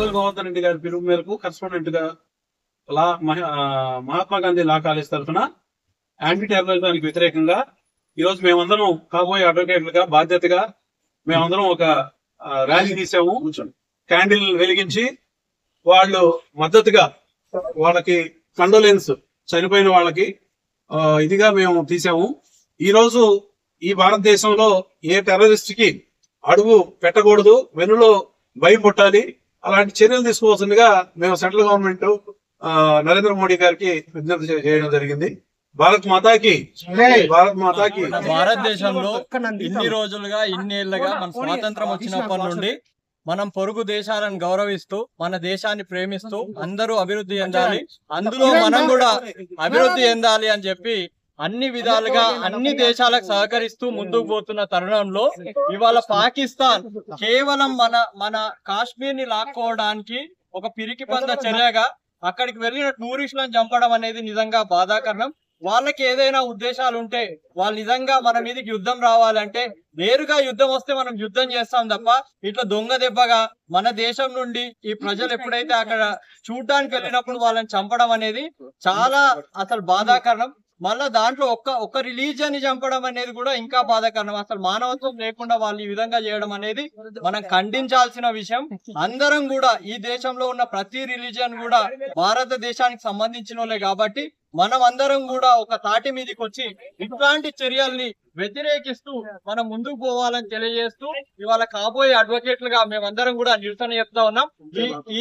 గంగుల గోవర్ధన్ రెడ్డి గారి పిలుపు మేరకు కరెస్పాండెంట్ గా మహాత్మా గాంధీ లా కాలేజ్ తరఫున యాంటీ టెర్రరిజానికి వ్యతిరేకంగా ఈ రోజు మేమందరం కాబోయే అడ్వకేట్లుగా బాధ్యతగా మేమందరం ఒక ర్యాలీ తీసాము. క్యాండిల్ వెలిగించి వాళ్ళు మద్దతుగా వాళ్ళకి కండోలెన్స్ చనిపోయిన వాళ్ళకి ఇదిగా మేము తీసాము. ఈ రోజు ఈ భారతదేశంలో ఏ టెర్రరిస్ట్ కి అడుగు పెట్టకూడదు, వెన్నులో భయం పుట్టాలి, అలాంటి చర్యలు తీసుకోవాల్సిందిగా మేము సెంట్రల్ గవర్నమెంట్ నరేంద్ర మోడీ గారికి విజ్ఞప్తి చేయడం జరిగింది. భారత్ మాతాకి, భారత్ మాతాకి. భారతదేశంలో ఇన్ని రోజులుగా ఇన్నేళ్లుగా మన స్వాతంత్రం వచ్చినప్పటి నుండి మనం పొరుగు దేశాలను గౌరవిస్తూ మన దేశాన్ని ప్రేమిస్తూ అందరూ అభివృద్ధి చెందాలి, అందులో మనం కూడా అభివృద్ధి చెందాలి అని చెప్పి అన్ని విధాలుగా అన్ని దేశాలకు సహకరిస్తూ ముందుకు పోతున్న తరుణంలో ఇవాళ పాకిస్తాన్ కేవలం మన కాశ్మీర్ ని లాక్కోవడానికి ఒక పిరికి పంద చర్యగా అక్కడికి వెళ్ళిన టూరిస్టులను చంపడం అనేది నిజంగా బాధాకరణం. వాళ్ళకి ఏదైనా ఉద్దేశాలు ఉంటే వాళ్ళు నిజంగా మన మీదకి యుద్ధం రావాలంటే నేరుగా యుద్ధం వస్తే మనం యుద్ధం చేస్తాం తప్ప ఇట్లా దొంగ దెబ్బగా మన దేశం నుండి ఈ ప్రజలు ఎప్పుడైతే అక్కడ చూడడానికి వెళ్ళినప్పుడు వాళ్ళని చంపడం అనేది చాలా అసలు బాధాకరణం. మళ్ళా దాంట్లో ఒక్క రిలీజియన్ ని చంపడం అనేది కూడా ఇంకా బాధాకరణం. అసలు మానవత్వం లేకుండా వాళ్ళు ఈ విధంగా చేయడం అనేది మనం ఖండించాల్సిన విషయం. అందరం కూడా ఈ దేశంలో ఉన్న ప్రతి రిలీజియన్ కూడా భారతదేశానికి సంబంధించిన వాళ్ళే కాబట్టి మనం అందరం కూడా ఒక తాటి మీదకి వచ్చి ఇట్లాంటి చర్యల్ని వ్యతిరేకిస్తూ మనం ముందుకు పోవాలని తెలియజేస్తూ ఇవాళ కాబోయే అడ్వకేట్లుగా మేమందరం కూడా నిరసన చెప్తా ఉన్నాం.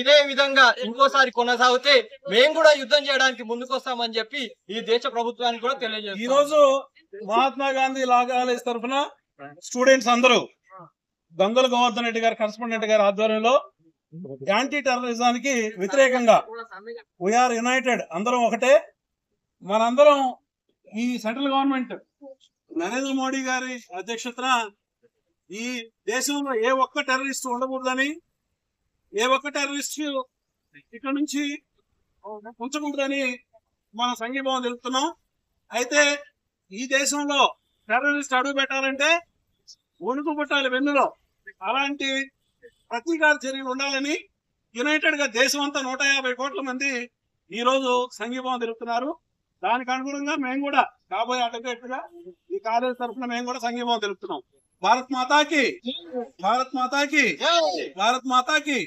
ఇదే విధంగా ఇంకోసారి కొనసాగితే మేము కూడా యుద్ధం చేయడానికి ముందుకు వస్తామని చెప్పి ఈ దేశ ప్రభుత్వానికి కూడా తెలియజేస్తాం. ఈ రోజు మహాత్మా గాంధీ లా కాలేజ్ తరఫున స్టూడెంట్స్ అందరూ గంగుల గోవర్ధన్ రెడ్డి గారి కరెస్పాండెంట్ గారి ఆధ్వర్యంలో యాంటీ టెర్రరిజానికి వ్యతిరేకంగా వీఆర్ యునైటెడ్, అందరం ఒకటే. మనందరం ఈ సెంట్రల్ గవర్నమెంట్ నరేంద్ర మోడీ గారి అధ్యక్షతన ఈ దేశంలో ఏ ఒక్క టెర్రరిస్ట్ ఉండకూడదని, ఏ ఒక్క టెర్రరిస్ట్ ఇక్కడ నుంచి ఉంచకూడదని మన సంఘీభావం తెలుపుతున్నాం. అయితే ఈ దేశంలో టెర్రరిస్ట్ అడుగు పెట్టాలంటే వణుకు పుట్టాలి వెన్నులో. అలాంటి ప్రతీకార చర్యలు ఉండాలని యునైటెడ్ గా దేశం అంతా 150 కోట్ల మంది ఈ రోజు సంఘీభావం తెలుపుతున్నారు. దానికి అనుగుణంగా మేము కూడా కాబోయే అడ్వకేట్లుగా ఈ కాలేజ్ తరఫున మేము కూడా సంఘీభావం తెలుపుతున్నాం. భారత్ మాతాకి, భారత్ మాతాకి, భారత్ మాతాకి.